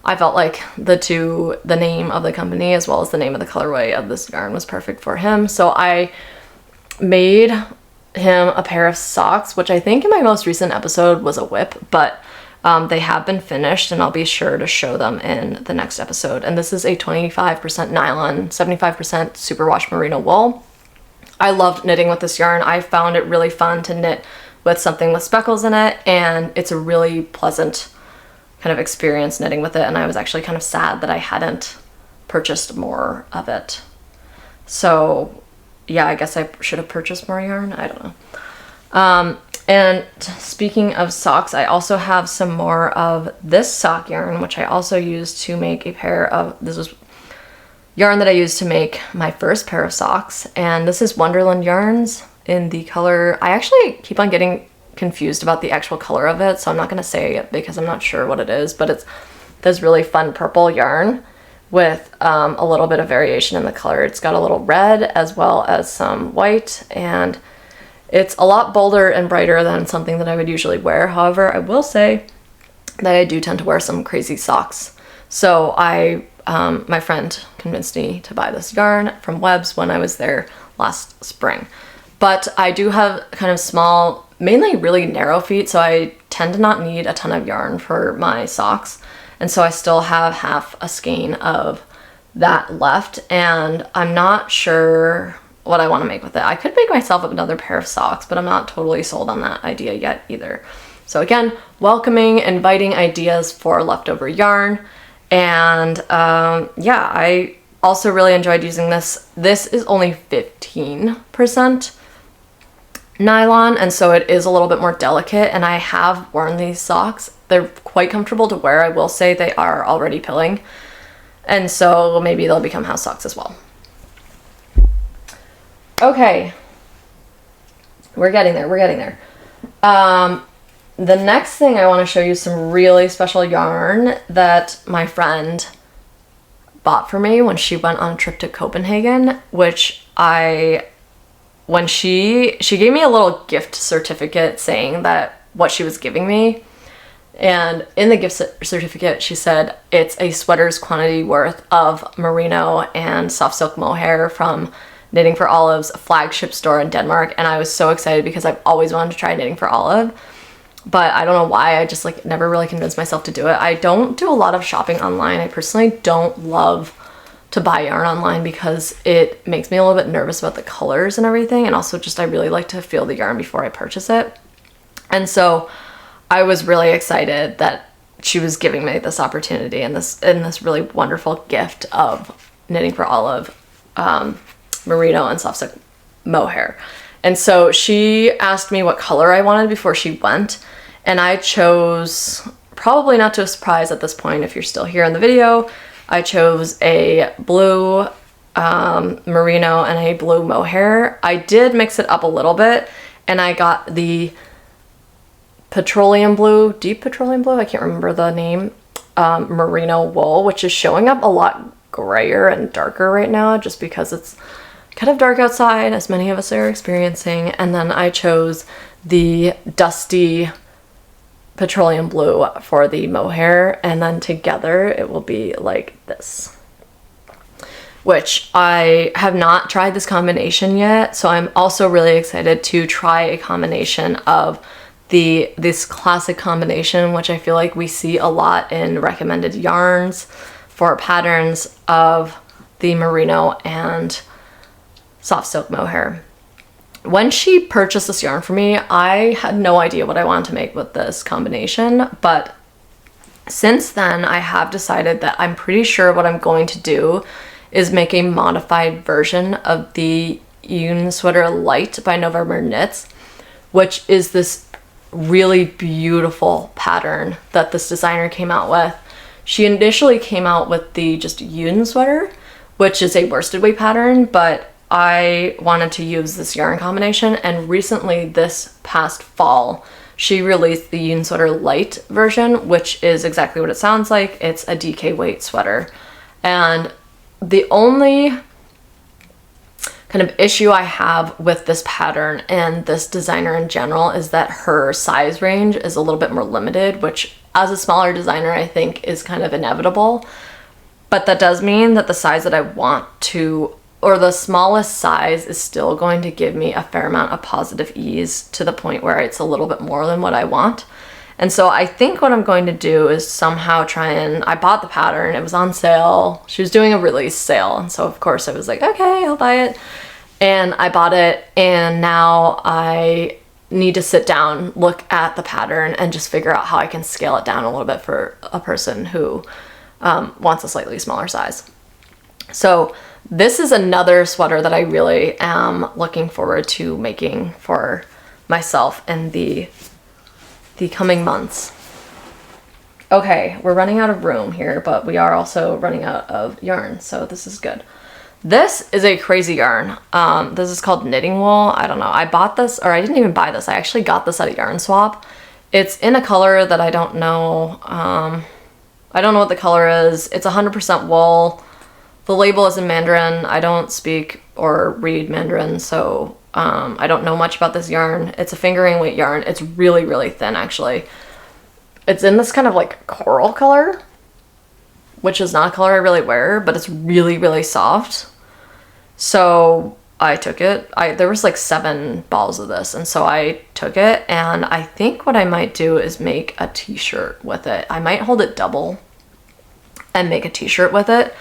[SPEAKER 1] I felt like the name of the company as well as the name of the colorway of this yarn was perfect for him. So I made him a pair of socks, which I think in my most recent episode was a whip, but they have been finished, and I'll be sure to show them in the next episode. And this is a 25% nylon, 75% superwash merino wool. I loved knitting with this yarn. I found it really fun to knit with something with speckles in it, and it's a really pleasant kind of experience knitting with it. And I was actually kind of sad that I hadn't purchased more of it. So yeah, I guess I should have purchased more yarn. I don't know. And speaking of socks, I also have some more of this sock yarn, which I also used to make a pair of, this was yarn that I used to make my first pair of socks. And this is Wonderland Yarns in the color, I actually keep on getting confused about the actual color of it, so I'm not going to say it because I'm not sure what it is, but it's this really fun purple yarn with a little bit of variation in the color. It's got a little red as well as some white, and it's a lot bolder and brighter than something that I would usually wear. However, I will say that I do tend to wear some crazy socks. So my friend convinced me to buy this yarn from Webb's when I was there last spring. But I do have kind of small, mainly really narrow feet, so I tend to not need a ton of yarn for my socks. And so I still have half a skein of that left, and I'm not sure what I want to make with it. I could make myself another pair of socks, but I'm not totally sold on that idea yet either. So again, welcoming, inviting ideas for leftover yarn. And yeah, I also really enjoyed using this. This is only 15% nylon, and so it is a little bit more delicate, and I have worn these socks. They're quite comfortable to wear. I will say they are already pilling, and so maybe they'll become house socks as well. Okay, we're getting there. The next thing I want to show you some really special yarn that my friend bought for me when she went on a trip to Copenhagen, which when she gave me a little gift certificate saying that what she was giving me, and in the gift certificate she said it's a sweater's quantity worth of merino and soft silk mohair from Knitting for Olive's flagship store in Denmark. And I was so excited because I've always wanted to try Knitting for Olive, but I don't know why, I just like never really convinced myself to do it. I don't do a lot of shopping online. I personally don't love to buy yarn online because it makes me a little bit nervous about the colors and everything, and also just I really like to feel the yarn before I purchase it. And so I was really excited that she was giving me this opportunity and this really wonderful gift of Knitting for Olive merino and soft silk mohair. And so she asked me what color I wanted before she went, and I chose, probably not to a surprise at this point if you're still here in the video, I chose a blue merino and a blue mohair. I did mix it up a little bit, and I got the petroleum blue, deep petroleum blue, I can't remember the name, merino wool, which is showing up a lot grayer and darker right now just because it's kind of dark outside, as many of us are experiencing. And then I chose the dusty petroleum blue for the mohair, and then together it will be like this, which I have not tried this combination yet, so I'm also really excited to try a combination of this classic combination, which I feel like we see a lot in recommended yarns for patterns, of the merino and soft silk mohair. When she purchased this yarn for me, I had no idea what I wanted to make with this combination, but since then I have decided that I'm pretty sure what I'm going to do is make a modified version of the Yoon Sweater Light by November Knits, which is this really beautiful pattern that this designer came out with. She initially came out with the just Yoon sweater, which is a worsted weight pattern, but I wanted to use this yarn combination, and recently this past fall she released the Yoon Sweater Light version, which is exactly what it sounds like. It's a DK weight sweater, and the only kind of issue I have with this pattern and this designer in general is that her size range is a little bit more limited, which as a smaller designer I think is kind of inevitable. But that does mean that the size that I want to, or the smallest size, is still going to give me a fair amount of positive ease to the point where it's a little bit more than what I want. And so I think what I'm going to do is somehow try and, I bought the pattern, it was on sale, she was doing a release sale, and so of course I was like, okay, I'll buy it. And I bought it, and now I need to sit down, look at the pattern, and just figure out how I can scale it down a little bit for a person who wants a slightly smaller size. So this is another sweater that I really am looking forward to making for myself in the coming months. Okay, we're running out of room here, but we are also running out of yarn, so this is good. This is a crazy yarn. This is called Knitting Wool. I don't know. I bought this, or I didn't even buy this. I actually got this at a yarn swap. It's in a color that I don't know. I don't know what the color is. It's 100% wool. The label is in Mandarin. I don't speak or read Mandarin, so I don't know much about this yarn. It's a fingering weight yarn. It's really, really thin, actually. It's in this kind of like coral color, which is not a color I really wear, but it's really, really soft. So I took it. There was like 7 balls of this, and so I took it, and I think what I might do is make a t-shirt with it. I might hold it double and make a t-shirt with it.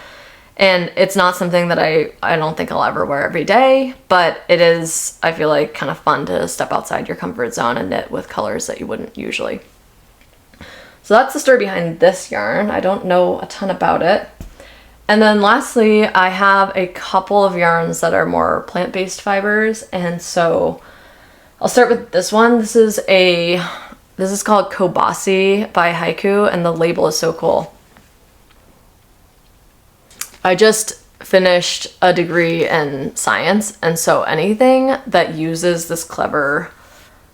[SPEAKER 1] And it's not something that I don't think I'll ever wear every day, but it is, I feel like, kind of fun to step outside your comfort zone and knit with colors that you wouldn't usually. So that's the story behind this yarn. I don't know a ton about it. And then lastly, I have a couple of yarns that are more plant-based fibers, and so I'll start with this one. This is called Kobasi by Haiku, and the label is so cool. I just finished a degree in science, and so anything that uses this clever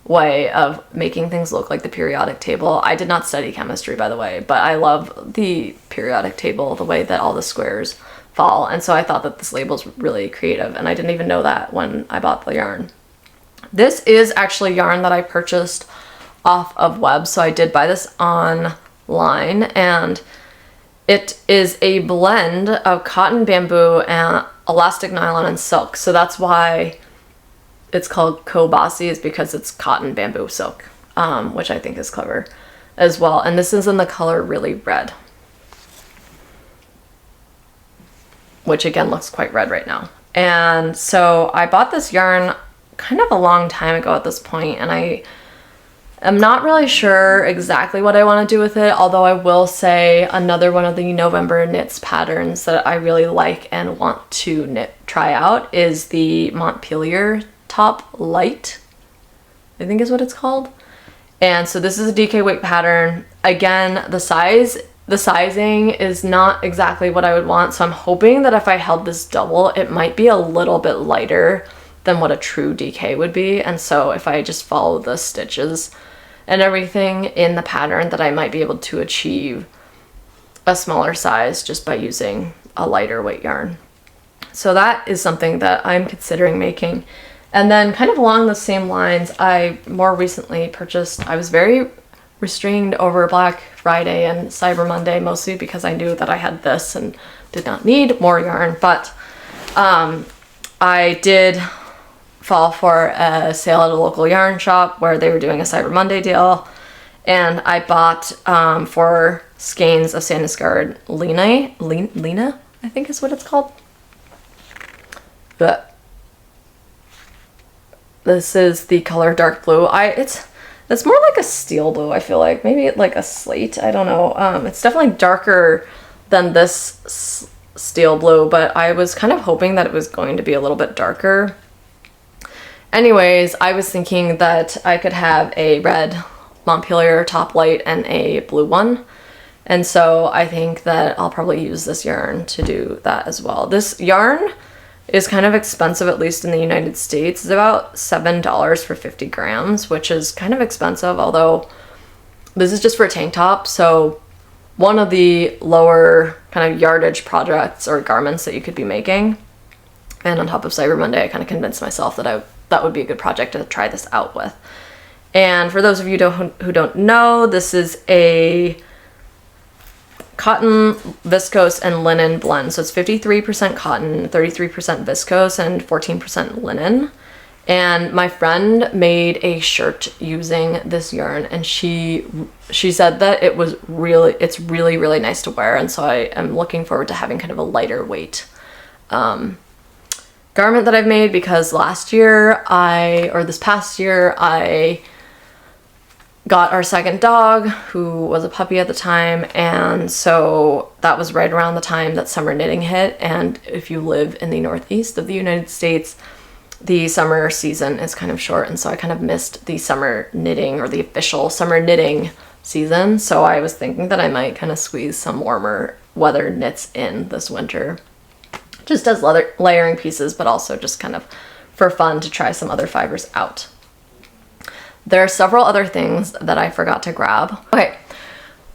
[SPEAKER 1] way of making things look like the periodic table. I did not study chemistry, by the way, but I love the periodic table, the way that all the squares fall, and so I thought that this label's really creative, and I didn't even know that when I bought the yarn. This is actually yarn that I purchased off of Web, so I did buy this online, and it is a blend of cotton, bamboo, and elastic nylon and silk, so that's why it's called Kobasi, is because it's cotton, bamboo, silk, which I think is clever as well. And this is in the color Really Red, which again looks quite red right now. And so I bought this yarn kind of a long time ago at this point, and I am not really sure exactly what I want to do with it, although I will say another one of the November Knits patterns that I really like and want to try out is the Montpelier Top Light, I think is what it's called. And so this is a DK weight pattern. Again, the size the sizing is not exactly what I would want, so I'm hoping that if I held this double, it might be a little bit lighter than what a true DK would be. And so if I just follow the stitches and everything in the pattern, that I might be able to achieve a smaller size just by using a lighter weight yarn. So that is something that I'm considering making. And then kind of along the same lines, I more recently purchased, I was very restrained over Black Friday and Cyber Monday, mostly because I knew that I had this and did not need more yarn. But I did fall for a sale at a local yarn shop where they were doing a Cyber Monday deal, and I bought 4 skeins of Sandnesgard Lena, I think is what it's called. But this is the color dark blue. It's more like a steel blue, I feel like. Maybe like a slate, I don't know. It's definitely darker than this steel blue, but I was kind of hoping that it was going to be a little bit darker. Anyways, I was thinking that I could have a red Montpelier top light and a blue one. And so I think that I'll probably use this yarn to do that as well. This yarn is kind of expensive, at least in the United States. It's about $7 for 50 grams, which is kind of expensive, although this is just for a tank top. So one of the lower kind of yardage projects or garments that you could be making. And on top of Cyber Monday, I kind of convinced myself that that would be a good project to try this out with. And for those of you who don't know, this is a cotton, viscose, and linen blend. So it's 53% cotton, 33% viscose, and 14% linen. And my friend made a shirt using this yarn, and she said that it's really, really nice to wear. And so I am looking forward to having kind of a lighter weight garment that I've made, because this past year, I got our second dog, who was a puppy at the time, and so that was right around the time that summer knitting hit. And if you live in the northeast of the United States, the summer season is kind of short, and so I kind of missed the summer knitting, or the official summer knitting season. So I was thinking that I might kind of squeeze some warmer weather knits in this winter, just as layering pieces, but also just kind of for fun to try some other fibers out. There are several other things that I forgot to grab. Okay,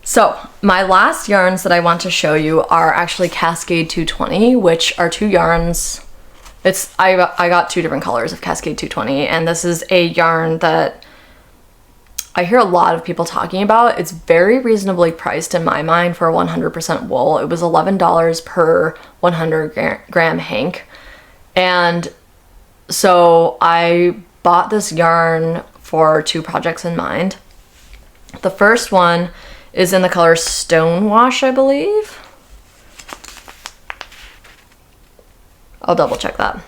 [SPEAKER 1] so my last yarns that I want to show you are actually Cascade 220, which are 2 yarns. I got 2 different colors of Cascade 220, and this is a yarn that I hear a lot of people talking about. It's very reasonably priced in my mind for 100% wool. It was $11 per 100 gram hank. And so I bought this yarn for 2 projects in mind. The first one is in the color Stonewash, I believe. I'll double check that.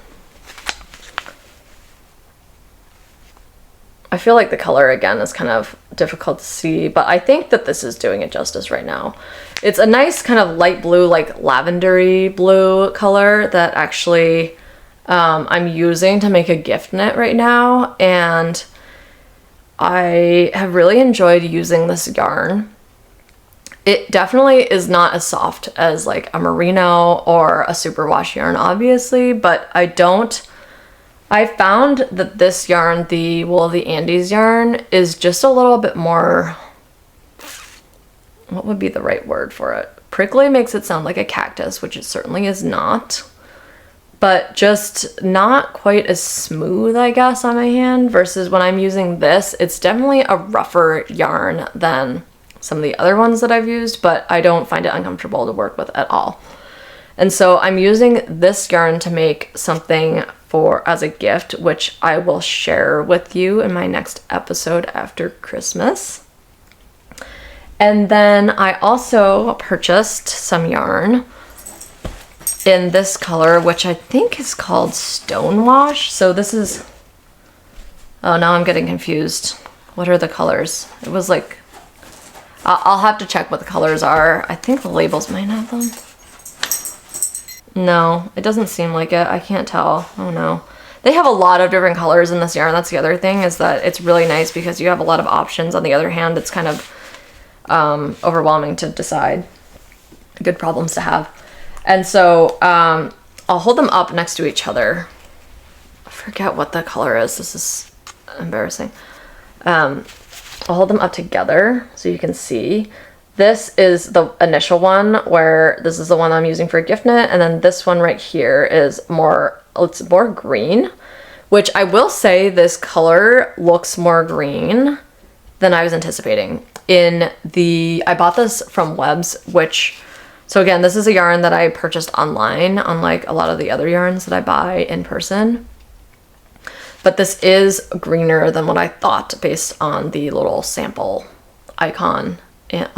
[SPEAKER 1] I feel like the color again is kind of difficult to see, but I think that this is doing it justice right now. It's a nice kind of light blue, like lavendery blue color that actually I'm using to make a gift knit right now, and I have really enjoyed using this yarn. It definitely is not as soft as like a merino or a superwash yarn, obviously, but I found that this yarn, the Wool of the Andes yarn, is just a little bit more, what would be the right word for it? Prickly makes it sound like a cactus, which it certainly is not, but just not quite as smooth, I guess, on my hand, versus when I'm using this, it's definitely a rougher yarn than some of the other ones that I've used, but I don't find it uncomfortable to work with at all. And so I'm using this yarn to make something as a gift, which I will share with you in my next episode after Christmas. And then I also purchased some yarn in this color, which I think is called Stonewash. So this is, oh, now I'm getting confused. What are the colors? It was like, I'll have to check what the colors are. I think the labels might have them. No, it doesn't seem like it. I can't tell. Oh no. They have a lot of different colors in this yarn. That's the other thing, is that it's really nice because you have a lot of options. On the other hand, it's kind of overwhelming to decide. Good problems to have. And so I'll hold them up next to each other. I forget what the color is. This is embarrassing. I'll hold them up together so you can see. This is the initial one, where this is the one I'm using for gift knit, and then this one right here is it's more green, which I will say this color looks more green than I was anticipating. I bought this from Webs, so again, this is a yarn that I purchased online, unlike a lot of the other yarns that I buy in person. But this is greener than what I thought based on the little sample icon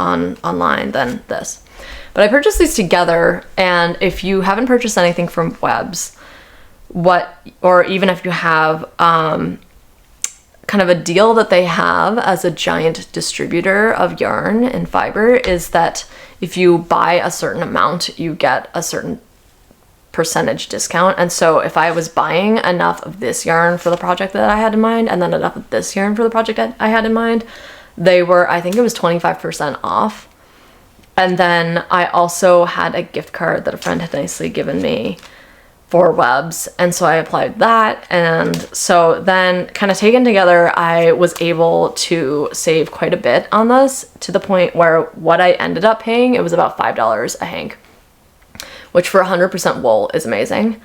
[SPEAKER 1] online than this. But I purchased these together, and if you haven't purchased anything from Webs, or even if you have kind of a deal that they have as a giant distributor of yarn and fiber, is that if you buy a certain amount, you get a certain percentage discount. And so if I was buying enough of this yarn for the project that I had in mind, and then enough of this yarn for the project that I had in mind, I think it was 25% off. And then I also had a gift card that a friend had nicely given me for Webs, and so I applied that. And so then, kind of taken together, I was able to save quite a bit on this, to the point where what I ended up paying, it was about $5 a hank, which for 100% wool is amazing.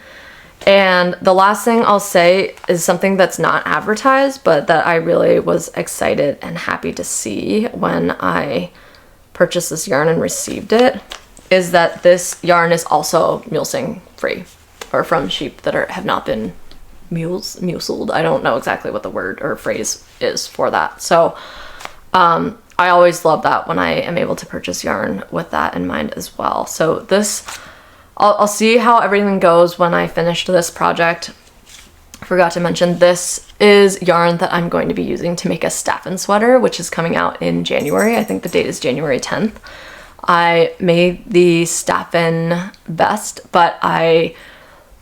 [SPEAKER 1] And the last thing I'll say is something that's not advertised, but that I really was excited and happy to see when I purchased this yarn and received it, is that this yarn is also mulesing free, or from sheep that have not been museled. I don't know exactly what the word or phrase is for that. So I always love that when I am able to purchase yarn with that in mind as well. So this, I'll see how everything goes when I finish this project. Forgot to mention, this is yarn that I'm going to be using to make a Staffen sweater, which is coming out in January. I think the date is January 10th. I made the Staffen vest, but I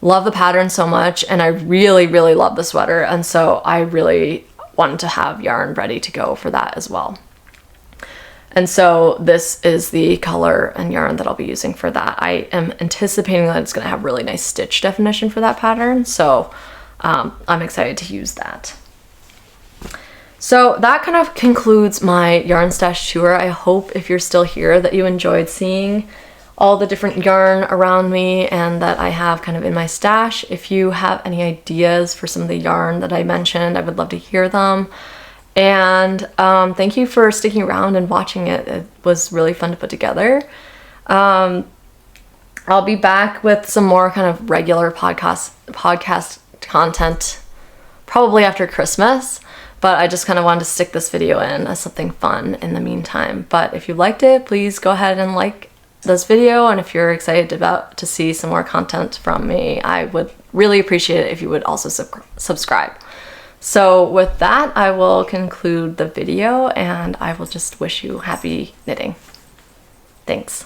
[SPEAKER 1] love the pattern so much, and I really, really love the sweater, and so I really wanted to have yarn ready to go for that as well. And so this is the color and yarn that I'll be using for that. I am anticipating that it's going to have really nice stitch definition for that pattern, so I'm excited to use that. So that kind of concludes my yarn stash tour. I hope, if you're still here, that you enjoyed seeing all the different yarn around me and that I have kind of in my stash. If you have any ideas for some of the yarn that I mentioned, I would love to hear them. And thank you for sticking around and watching it. It was really fun to put together. I'll be back with some more kind of regular podcast content probably after Christmas, but I just kind of wanted to stick this video in as something fun in the meantime. But if you liked it, please go ahead and like this video, and if you're excited to see some more content from me, I would really appreciate it if you would also subscribe. So with that, I will conclude the video, and I will just wish you happy knitting. Thanks.